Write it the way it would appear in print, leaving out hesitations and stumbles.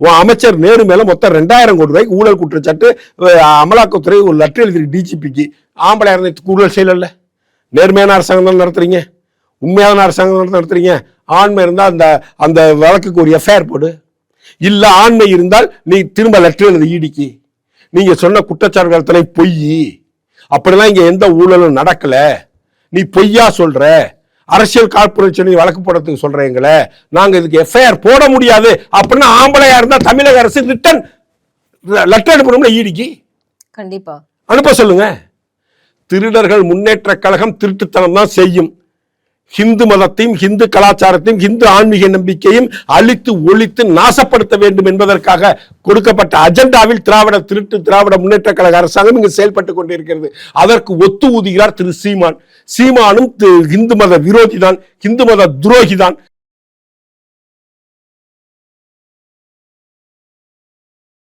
உன் அமைச்சர் நேரு மேல மொத்தம் 2000 கோடி ரூபாய்க்கு ஊழல் குற்றச்சாட்டு அமலாக்கத்துறை ஒரு லெட்டர் எழுதி டிஜிபிக்கு. ஆம்பளை இருந்த ஊழல் செய்யல. நேர்மையான அரசாங்கம் தான் நடத்துறீங்க, உண்மையான அரசாங்கம் நடத்துறீங்க. ஆண்மை இருந்தால் அந்த அந்த வழக்குக்கு ஒரு எஃப்ஐஆர் போடு. இல்ல ஆண்மை இருந்தால் நீ திரும்ப லெட்டர் எழுதி ஈடிக்கு. நீங்க சொன்ன குற்றச்சாட்டுகளை பொய், அப்படிலாம் இங்க எந்த ஊழலும் நடக்கல, நீ பொய்யா சொல்ற, அரசியல் காழ்ப்புணர்ச்சி வழக்கு போடுறதுக்கு சொல்றீங்களே, நாங்க இதுக்கு எஃப்ஐஆர் போட முடியாது அப்படின்னா ஆம்பளையா இருந்தா தமிழக அரசு ரிட்டன் லெட்டர் அனுப்பணும்ல ஈடிக்கு. கண்டிப்பா அனுப்ப சொல்லுங்க. திருடர்கள் முன்னேற்ற கழகம் திருட்டுத்தனம் தான் செய்யும். ஹிந்து மதத்தையும் ஹிந்து கலாச்சாரத்தையும் ஹிந்து ஆன்மீக நம்பிக்கையும் அழித்து ஒழித்து நாசப்படுத்த வேண்டும் என்பதற்காக கொடுக்கப்பட்ட அஜெண்டாவில் திராவிட முன்னேற்ற கழக அரசாங்கம் இங்கு செயல்பட்டுக் கொண்டிருக்கிறது. அதற்கு ஒத்து ஊதுகிறார் திரு சீமான். சீமானும் ஹிந்து மத விரோதி தான், ஹிந்து மத துரோகி தான்.